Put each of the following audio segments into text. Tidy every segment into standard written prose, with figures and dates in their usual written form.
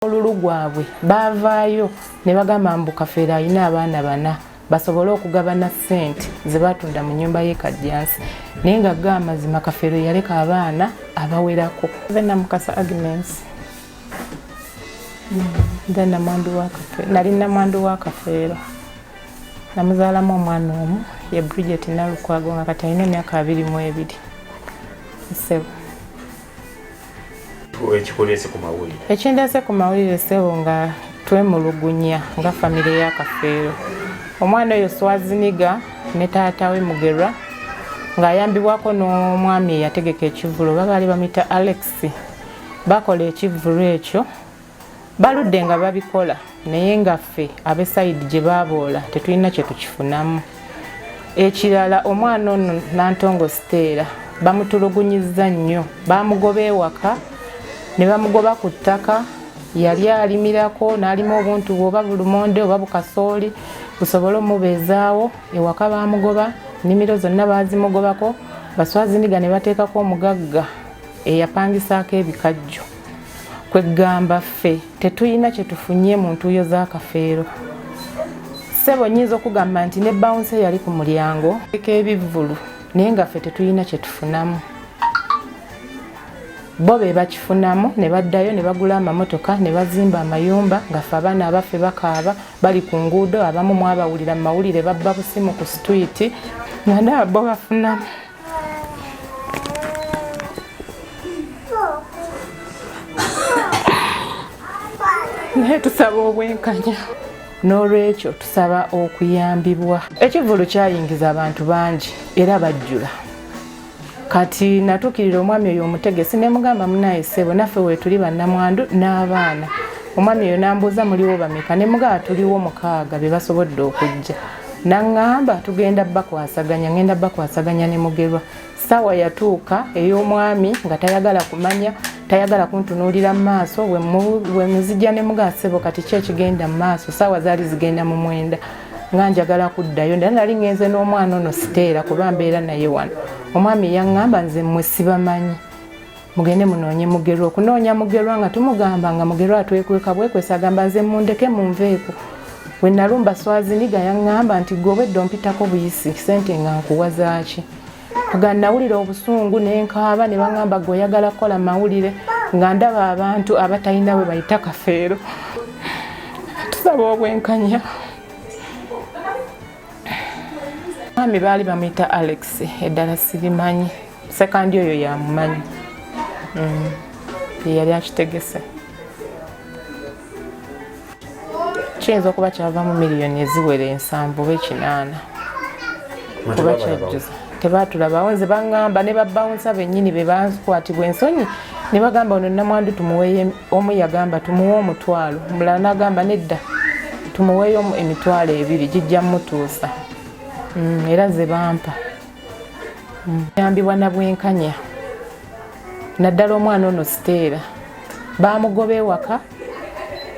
olulu gwabwe baavaayo ne bagamba mbu Kafeero alina abaana bana basobole okugabana ssente ze batunda mu nnyumba y'e Kajjansi naye nga amazima Kafeero yaleka abaana abawerako. Vena Mukasa Agnes nali namwandu wa Kafeero namuzaalamu omwana omu ye Bridget Nalukwago nga kati alina emyaka 22. Ssebo ekindeese ku mawulire ssebo nga twemulugunya nga famire ya Kafeero. Omwana oyo Swaziniga ne taata we Mugerwa ng'ayambibwako n'omwami eyategeka ekivvulo babaali bamuyita Alex. Bakola ekivvulo ekyo baludde nga babikola naye nga ffe ab'esayidi gye baaboola tetulina kye tukifunamu. Ekirala omwana ono Nantongo Stella bamutulugunyizza nnyo, bamugoba ewaka ne bamugoba ku ttaka yali alimirako n'alima obuntu oba bulumonde oba bukasooli busobole omubeezaawo ewaka bamugoba nnimiro zonna baazimugobako. Baswaziniga ne bateekako omugagga eyapangisaako ebikajjo. Kwegamba ffe tetulina kye tufunye mu ntuuyo za Kafeero. Ssebo nnyinza okugamba nti ne bounce yali ku mulyango eka ebivvulu naye nga ffe tetulina kye tufunamu. Bo be bakifunamu ne baddayo ne bagula amamotoka ne bazimba amayumba nga ffe abaana abaffe bakaaba bali ku nguudo, abamu mwabawulira mu mawulire babba busimu ku street nga nabo bo bafunamu. Naye tusaba obwenkanya n'olwekyo tusaba okuyambibwa. Ekivvulu kyayingiza abantu bangi era bajjula. Kati natuukirira omwami oyo omutegesi ne mugamba munaye ssebo naffe weetuli bannamwandu n'abaana. Omwami oyo n'ambuuza muliwo bameka ne mugamba tuliwo 6 be basobodde okujja. N'aŋŋamba tugenda bakwasaganya, ngenda bakwasaganya ne Mugerwa. Ssaawa yatuuka ey'omwami nga tayagala kumanya, tayagala kuntunuulira mu maaso we muzijja ne mugamba ssebo kati ki ekigenda mu maaso. Ssaawa zaali zigenda mu 9 nga njagala kuddayo nali ngenze n'omwana ono Stella kuba mbeera naye wano. Omwami yaŋŋamba nze mmwe sibamanyi mugende munoonye Mugerwa. Okunoonya Mugerwa nga tumugamba nga Mugerwa atwekweka bwekwesa agamba nze mundeke munveeko. We nalumba Swaziniga yaŋŋamba nti gwe obwedde ompitako buyisi ssente nga nkuwa zaaki. Nga nawulira obusungu ne nkaaba ne baŋŋamba gwe oyagala kukola mawulire nga ndaba abantu abatalina we bayita Kafeero. Tusaba obwenkanya. Mwami baali bamuyita Alex eddala sirimanyi, sekandi oyo yamumanyi yali akitegese. Kiyinza okuba kyavaamu miliyoni eziwera 7 oba 8 kuba kyajjuza. Tebaatulabawo nze baŋŋamba ne babbawunsa bennyini be bankwatibwa ensonyi ne bagamba ono namwandu tumuweeyo. Omu yagamba tumuwe 1,000, omulala n'agamba nedda tumuweeyo 2,000 gijja mutuusa. Era ze bampa yambibwa na bwenkanya. Naddala omwana ono Stella bamugoba ewaka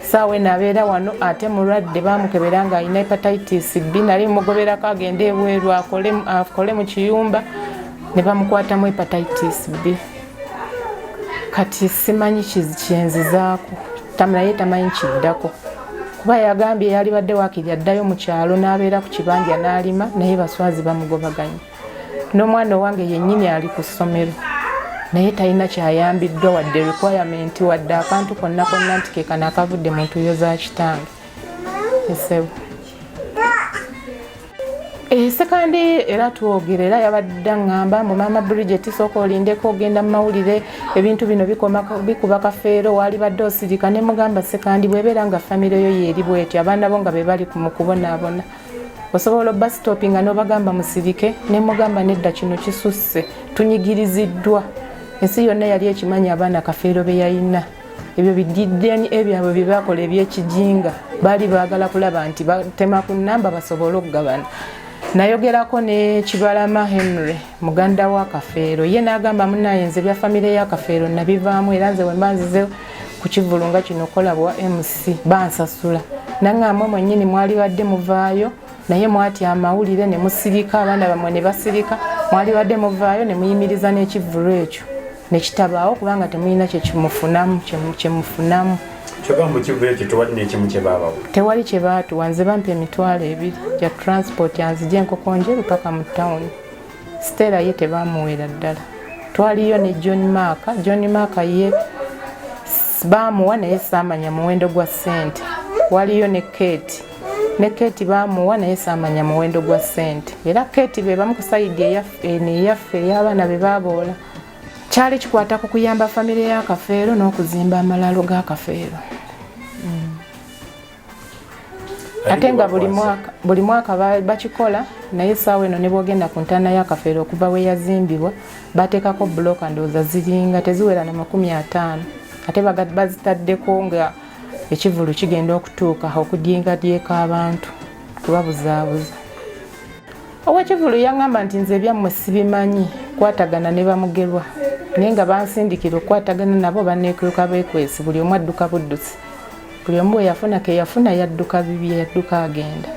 ssaawa n'abeera wano ate mulwadde bamukebera nga alina hepatitis B. Nali mugoberako agende ebweru akole mu kiyumba ne bamukwatamu hepatitis B. Kati simanyi kyenzizaako naye tamanyi kiddako kuba yagambye yali badde waakiri addayo mu kyalo n'abeera ku kibanja n'alima naye Baswazi bamugobaganya. N'omwana owange yennyini ali ku ssomero naye talina kyayambiddwa wadde requirement wadde akantu konna konna nti ke kano akavudde mu ntuuyo za kitange. Ssebo sekandi era twogera era yabadde aŋŋamba mu maama Bridget sooka olindeko ogenda mu mawulire ebintu bino bikuba Kafeero waali badde osirika. Ne mugamba sekandi bwebeera nga famire yo yeeri bwetyo abaana bo nga be bali mu kubonaabona osobola obasitopinga n'obagamba musirike. Ne mugamba nedda kino kisusse tunyigiriziddwa. Ensi yonna yali ekimanyi abaana Kafeero be yalina. Ebyo bididdeni ebyabwe bye bakola eby'ekijinga baali baagala kulaba nti batema ku nnamba basobole okugabana. Nayogerako ne Kibalama Henry muganda wa Kafeero ye n'agamba munaye nze bya famire ya Kafeero nabivaamu era nze we mbanzize ku kivvulu nga kino kola bwa MC bansasula. Naŋŋamba mwennyini mwali badde muvaayo naye mwatya amawulire ne musirika abaana bamwe ne basirika mwali badde muvaayo ne muyimiriza n'ekivvulu ekyo ne kitabaawo kubanga temulina kye mufunamu. Choka mukivule kitwali n'ekimu kye baabawo. Tewali kye baatuwa, nze bampa emitwalo 2 gya transport yanzije Nkoko Njeru paka mu town. Stella ye tebamuwera ddala. Twaliyo ne John Mark ye baamuwa naye saamanya muwendo gwa ssente. Waliyo ne Kate. Ne Kate baamuwa naye saamanya muwendo gwa ssente. Era Kate be bamu ku sayidi eyaffe ey'abaana be baaboola. Kyali kikwata ku kuyamba famire ya Kafeero n'okuzimba amalalo ga Kafeero. Ate nga buli mwaka bakikola naye saawa eno ne bwogenda ku ntaana ya Kafeero okuva we yazimbibwa bateekako bbulooka ndowooza ziringa teziwera na 50. Ate bazitaddeko nga ekivulu kigenda okutuuka okudingadyeko abantu kubabuzaabuza. Ow'ekivulu yaŋŋamba nti nze ebyammwe sibimanyi kwatagana ne bamugerwa naye nga bansindikira okwatagana nabo banneekweka beekwesi buli omu adduka buddusi. Buli omu bwe yafuna ke yafuna yadduka bibye yadduka agenda.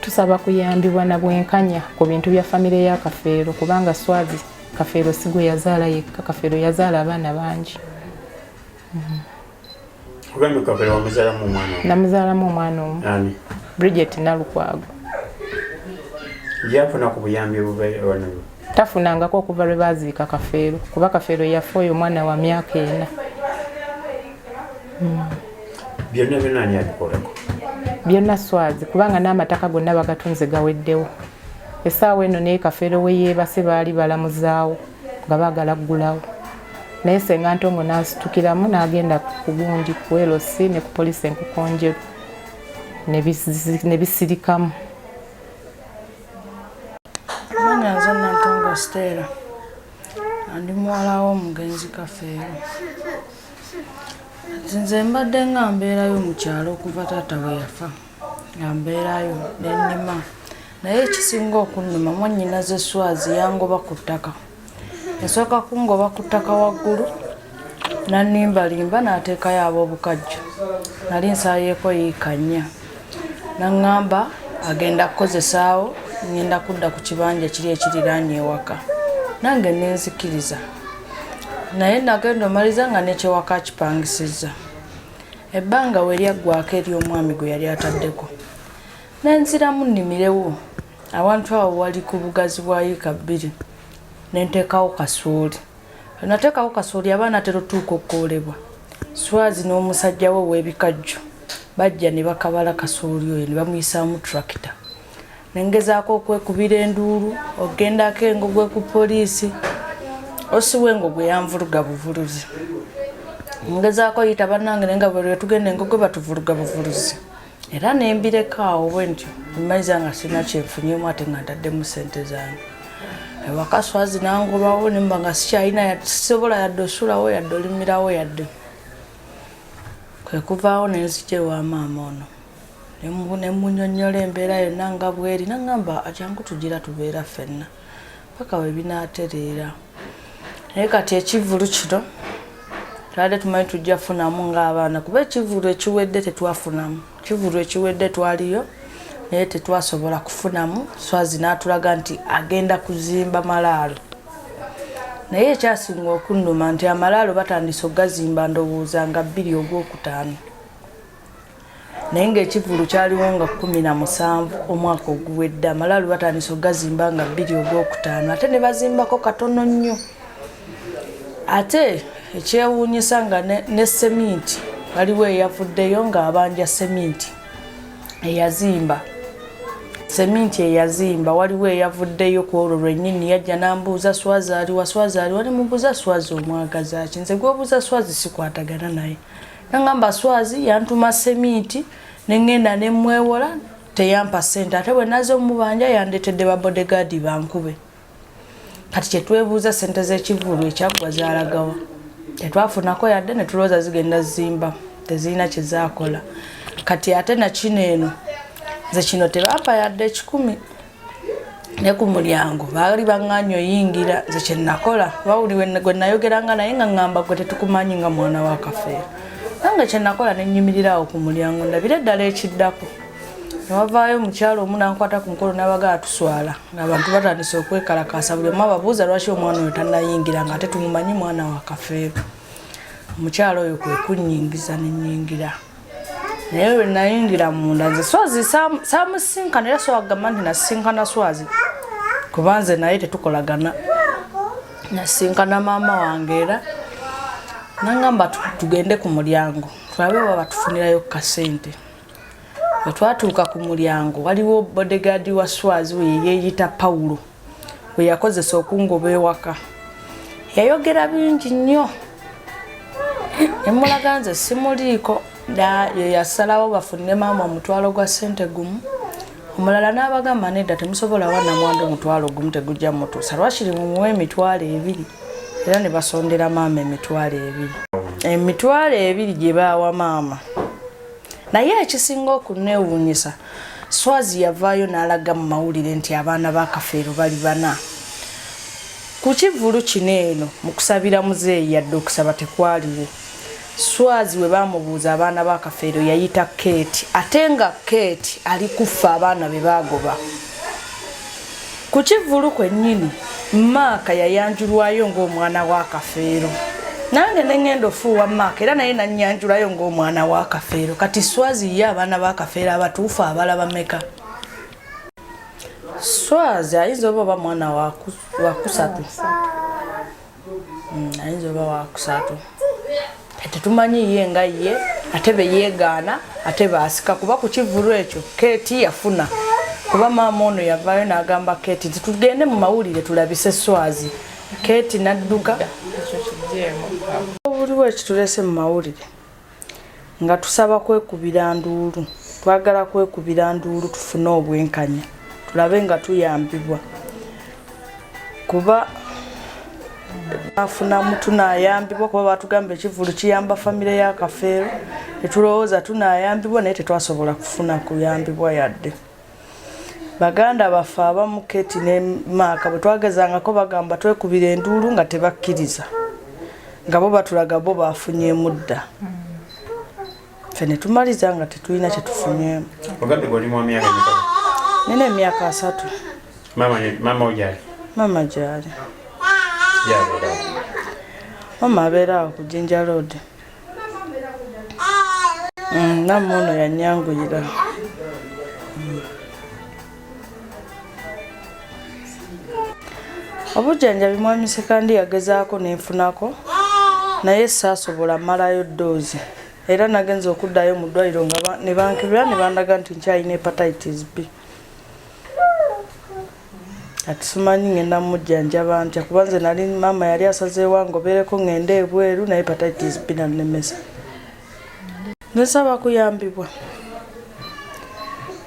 Tusaba kuyambibwa na bwenkanya ku bintu bya famire ya Kafeero kubanga Swazi Kafeero si gwe yazaala yekka, Kafeero yazaala abaana bangi. Kugambye Kafeero wamuzaalamu omwana omu? Namuzaalamu omwana omu. Ani? Bridget Nalukwago. Yafuna ku buyambi wano? Tafunangako okuva lwe baaziika Kafeero kuba Kafeero yafa oyo omwana wa myaka 4. Byonna ani abikolako? Byonna Swazi kubanga n'amataka gonna bagatunze gaweddewo. Essaawa eno naye Kafeero we yeebase baali balamuzaawo nga baagala ggulawo. Naye Ssenga Ntongo n'asitukiramu n'agenda ku gundi ku LOC ne ku poliisi Nkoko Njeru ne bisirikamu. Nze Ntongo Stella andi muwala w'omugenzi Kafeero. Nze mbadde nga mbeerayo mu kyalo okuva taata bwe yafa nga mbeerayo n'ennima naye ekisinga okunnuma mwannyinaze Swazi yangoba ku ttaka. Yasooka kungoba ku ttaka waggulu n'annimbalimba n'ateekayo ab'obukajjo. Nali nsaayeeko yiika 4 n'aŋŋamba agenda kukozesaawo ngenda kudda ku kibanja kiri ekiriraanye ewaka. Nange nenzikiriza naye nagenda omaliza nga nekyewaka kipangisizza. Ebbanga we lyaggwako eri omwami gwe yali ataddeko nenziramu nnimirewo awantu awo wali ku bugazi bwa yiika 2 nenteekawo kasooli. Nateekawo kasooli abaana terutuuka okukolebwa. Swazi n'omusajja we ow'ebikajjo bajja ne bakabala kasooli oyo ne bamuyisaamu tractor. Nengezaako okwekubira enduulu ogendako engogwe ku poliisi osiwa engogwe yanvuluga buvuluzi. Ngezaako yita bannange naye nga bwe tugenda engogwe batuvuluga buvuluzi. Era nembireka awo bwe ntyo mmayiza nga sirina kyenfunyemu ate nga ntaddemu ssente zange. Ewaka Swazi nangobawo ne mba nga sikyalina sisobola yadde osulawo yadde olimirawo yadde. Kwe kuvaawo nenzija ewa maama ono ne munnyonnyola embeera yonna nga bweri n'aŋŋamba akyangu tugira tubeera ffenna paka we binaatereera. Naye kati ekivulu kino twali tumanyi tujja funamu ng'abaana kuba ekivulu ekiwedde tetwafunamu. Ekivulu ekiwedde twaliyo naye tetwasobola kufunamu. Swazi n'atulaga nti agenda kuzimba malaalo. Naye ekyasinga okunnuma nti amalaalo batandise ogazimba ndowooza nga 2 Ogwokutaano. Naye ng'ekivulu kyaliwo nga 17 omwaka oguwedde. Amalaalo batandise ogazimba nga 2 Ogwokutaano ate ne bazimbako katono nnyo. Ate ekyewuunyisa nga ne seminti waliwo eyavuddeyo ng'abanja seminti eyazimba. Seminti eyazimba waliwo eyavuddeyo ku olwo lwennyini yajja n'ambuuza Swazi aliwa ne mubuuza Swazi omwagaza ki. Nze gw'obuuza Swazi sikwatagana naye. N'aŋŋamba Swazi yantuma seminti ne ŋŋenda ne mwewola teyampa ssente ate bwe naze omubanja yandeetedde ba bodyguard bankube. Kati kye twebuuza ssente z'ekivulu ekyaggwa zaalagawa. Tetwafunako yadde ne tulowooza zigenda zimba tezirina kye zaakola. Kati ate na kino eno nze kino tebampa yadde 10 ne ku mulyango baali baŋŋaanyi oyingira. Nze kye nakola bawuli gwe nayogeranga naye nga ŋŋamba gwe tetukumanyi nga mwana wa Kafeero. Nange kye nakola ne nnyimirira awo ku mulyango ndabira eddala ekiddako. Ne wavaayo mukyalo omu n'ankwata ku mukono n'abaga atuswala ng'abantu batandise okwekalakaasa buli omu ababuuza lwaki omwana oyo tannayingira ng'ate tumumanyi mwana wa Kafeero. omukyalo oyo kwe kunnyingiza nennyingira naye bwe nayingira munda nze Swazi saamusinkana era sowagamba nti nasisinkana Swazi kuba nze naye tetukolagana nasinkana maama wange era nangamba tugende ku mulyango tulabe baba tufunirayo kasente bwe twatuuka ku mulyango waliwo bodyguard wa Swazi we yeeyita Paulo we yakozesa okungoba ewaka yayogera bingi nnyo emulaga nze simuliiko ye yasalawo bafunire maama omutwalo gwa sente gumu omulala n'abagamba nedda temusobola wana mwanda omutwalo gumu tegujja mutuusa lwakiri mumuwe emitwalo 2 era ne basondera maama emitwalo 2 emitwalo 2 gye baawa maama naye ekisinga okuneewuunyisa Swazi yavaayo n'alaga mu mawulire nti abaana ba Kafeero bali 4 ku kivulu kino eno mu kusabira muzeeyi yadde okusaba tekwaliwo Swazi we bamubuuza abaana ba Kafeero yayita Kate ate nga Kate ali kufa abaana be bagoba ku kivulu kwennyini Maaka yayanjulwayo ng'omwana wa Kafeero nange nengenda ofuuwa Maaka era naye nanyanjulayo ng'omwana wa Kafeero kati Swazi ye abaana ba Kafeero abatuufu abalaba meka Swazi ayinza oba mwana wa kusatu ayinza oba wa kusatu tetumanyi ye nga ye ate be yeegaana ate baasika kuba ku kivulu ekyo Kate yafuna kuba maama ono yavaayo n'agamba Kate tugende mu mawulire tulabise Swazi Kate nadduka obuliwo ekitulese mu mawulire nga tusaba kwekubira nduulu twagala kwekubira nduulu tufune obwenkanya tulabe nga tuyambibwa kuba afunamu tunayambibwa kuba batugamba ekivulu kiyamba famire ya Kafeero tetulowooza tunayambibwa naye tetwasobola kufuna kuyambibwa yadde baganda baffe abamu Kate ne Maaka bwe twagezangako bagamba twekubira enduulu nga tebakkiriza nga bo batulaga bo bafunyeemu dda ffe ne tumaliza nga tetulina kye tufunyeemu nina emyaka 3 maama gyali maama abeera awo ku Jinja Road namwe ono yanyanguyira obujjanjabi mwami Sekandi yagezaako nenfunako naye saasobola malayo ddoozi era nagenza okuddayo mu ddwaliro nga ne bankebera ne bandaga nti nkyalina hepatitis B ati simanyi ngenda mujjanjaba ntya kuba nze nali maama yali asazeewo ngobereko ngende ebweru naye hepatitis B nannemesa nsaba kuyambibwa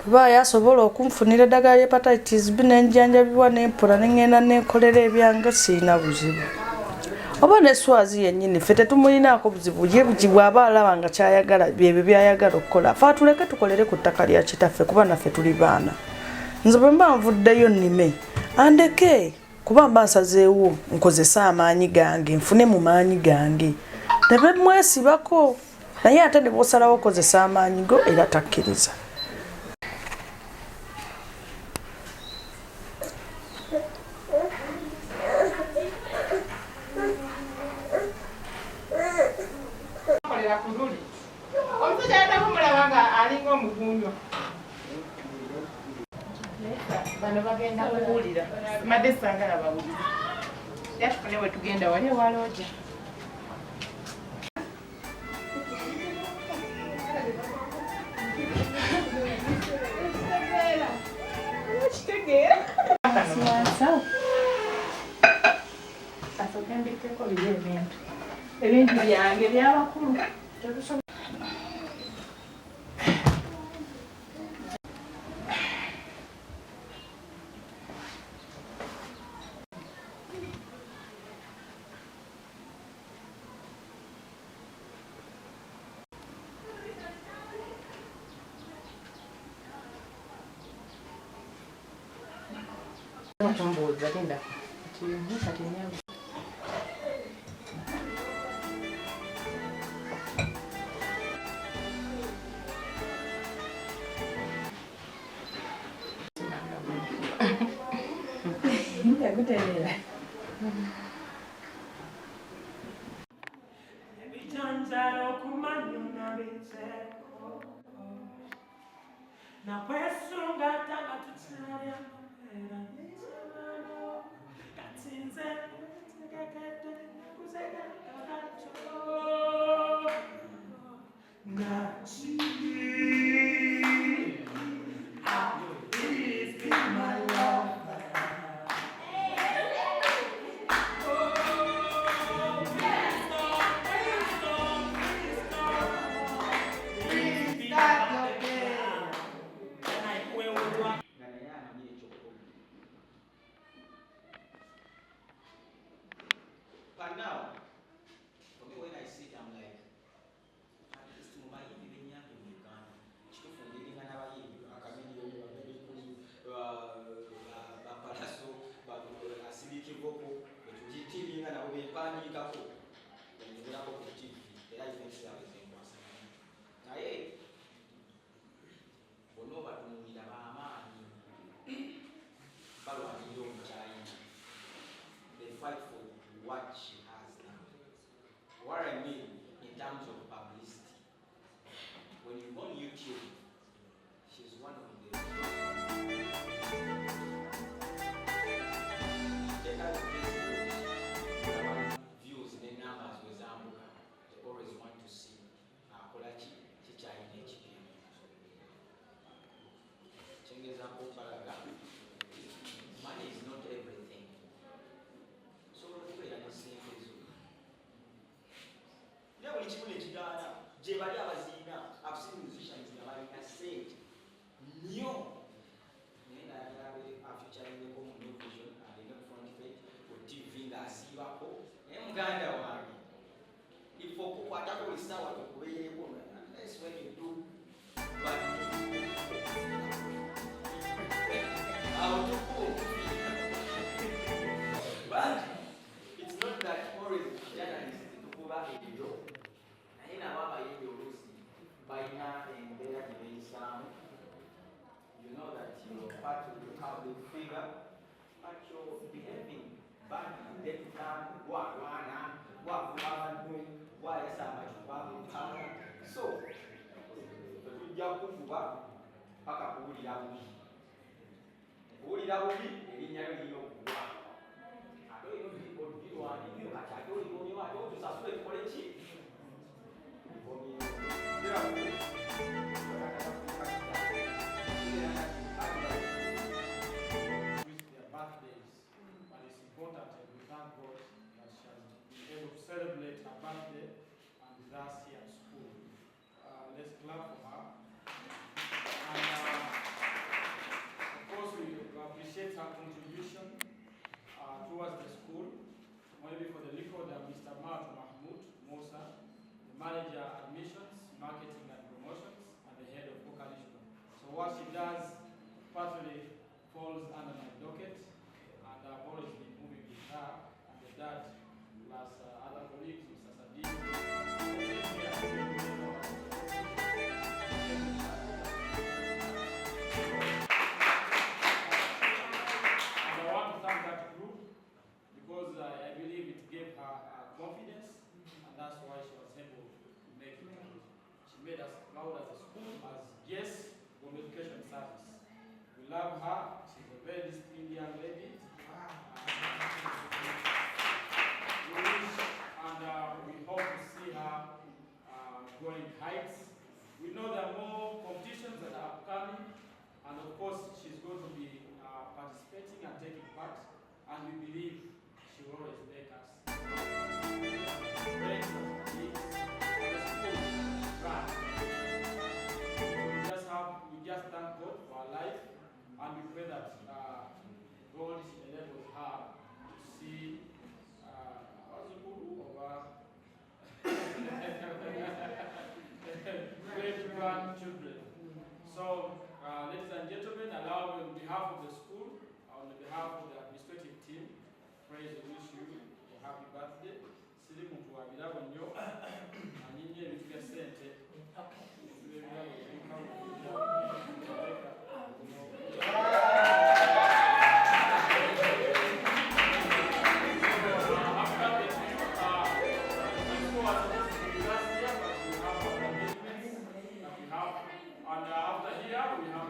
kuba yasobola okunfunira eddagala lya hepatitis B nenjanjabibwa nempona nengenda nenkolera ebyange siina buzibu oba ne Swazi yennyini ffe tetumulinaako buzibu ye bw'aba alaba nga kyayagala byebyo byayagala okukola fe atuleke tukolere ku ttaka lya kitaffe kuba naffe tuli baana nze bwe mba nvuddeyo nnime andeke kuba mba nsazeewo nkozesa amaanyi gange nfune mu maanyi gange tebemwesibako naye ate ne bw'osalawo okozesa amaanyi go era takkiriza bano bagenda kuwulira madde sangala bawulira yatufune we tugenda wali ewalooja kitegeera kasooke mbikeko biri ebintu byange byabakulu tumbuuza genda kati nyangu yakutereera na kwesunga tanga tutsirya era nizamano katsinze tegekete kuzega kakacho ngachi please be my lover. But now, for me, when I sit, I'm like, at least my even young in Uganda, chief from getting another year, a comedian, a palasso, but a silky vocal, but you TV and I will be panning couple. When you have a TV, the I think everything was. Aye, for no, but we have a man, Balwa, young China. They fight for what she has now. What I mean in terms of publicity, when you go on YouTube, she's one of the views in the numbers with Zambuka. They always want to see Kolachi Chicha in HPM. Chengeza Balaga. Money is not everything. So we are the same as you. Never reach when it's done. Jebali Abazina, I've seen musicians in the line that said, no. Then I have a future in the home new vision and the front page for TV that Sivako. And Ganda Wagi. If for Kuatako is sour to weigh a woman, that's when you do. But I'll do cool. But it's not that always journalists to go back in the door. I know about by now and there in Islam. You know that you're part of the public figure, but you're behaving badly. That time, what doing, why is that much public power? So, the Yakuba, Pakapu Yawi. Uli Yawi, the Linyari Yokuba. I don't even people do one, you catch I don't even know how to suspect for a cheap. But it's important that we thank God that she has been able to celebrate her birthday and with us here at school. Let's clap for her. And of course, we appreciate her contribution towards the school. Maybe for the record, Mr. Mahmoud Musa, the manager admissions, marketing and promotions, and the head of vocational. So what she does partly falls under my docket. And I've always been moving with her and the dad, plus other colleagues, Mr. Sadiq. And I want to thank that group because I believe it gave her confidence, and that's why she was able to make it. She made us proud as a school, as guests from education service. We love her. She's a very disciplined young lady. We hope to see her going heights. We know there are more competitions that are coming, and of course she's going to be participating and taking part, and we believe she will always make us. We just thank God for our life, and we pray that God enables her to see great grandchildren. So, ladies and gentlemen, allow me on behalf of the school, on behalf of the administrative team, praise and wish you a happy birthday. Siri muntu wabira nnyo anyinye ebintu bya ssente. And after here, we have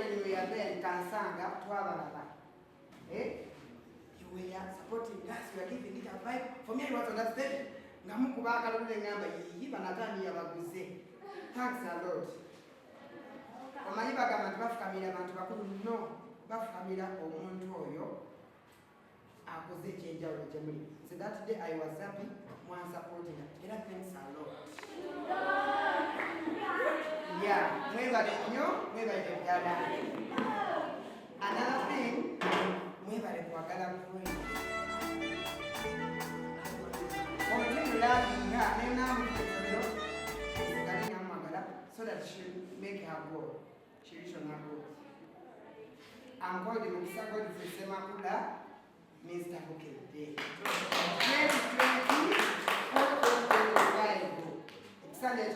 when we are there in Kansanga, Twabalaba, you were supporting us, you were giving it a vibe. For me, I was on that stage. Ngamukubaka lule ngamba yiba natani yabaguze. Thanks a lot. Omanyi bagamba tubafukamira abantu bakulu no bafukamira omuntu oyo akoze ekyenjawulo gyemuli. So that day I was happy mwa supporting her. Era thanks a lot. Yeah, mwebale nnyo, mwebale ddala. Another thing, mwebale kwagala kwenu. So that she make her goal. She reach on her goal. I'm called the Mukisa God for Semakula, Mr. Bukede. 2020, Sunday,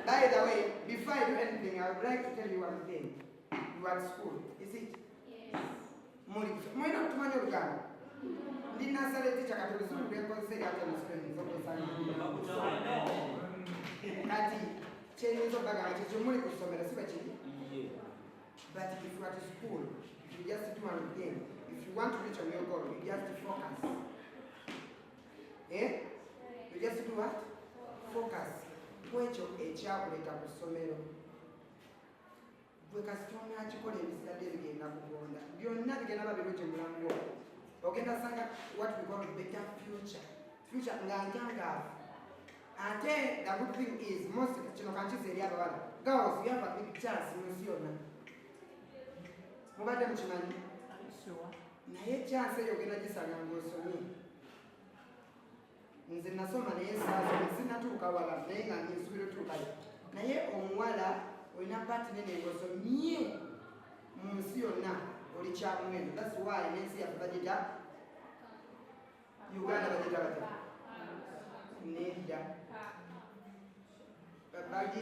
by the way, before I do anything, I would like to tell you one thing. You are at school, is it? Yes. Mwina kutumanya Uganda. Ndi nasale teacher katolizo kurekonse hata msukeni zote sana. Kati chenye zo baga chicho muli kusomera siba chini. But if you are at school, you just do one thing. If you want to reach on your goal, you just focus. You just do what? Focus. Kwecho ekyakuleta ku ssomero. Bwe kasitoma akikola ebisadde bigenda kugonda. Byonna bigenda babirungi mu mulango. Ogenda sanga what we call better future. Future nga njangaavu. Ate the good thing is, most kino kankiza eri abawala. Girls, you have a big chance mu nsi yonna. Mubadde mukimanyi? Naye chance eyo ogenda gisanga ng'osomye. Nze nasoma naye saasoma sinatuuka wala naye nga nsuubira otuukayo. Naye omuwala olina paati nene ng'osomye mu nsi yonna oli kyamuwendo. That's why n'ensi yaffe bagita Uganda bagita bata. Nedda.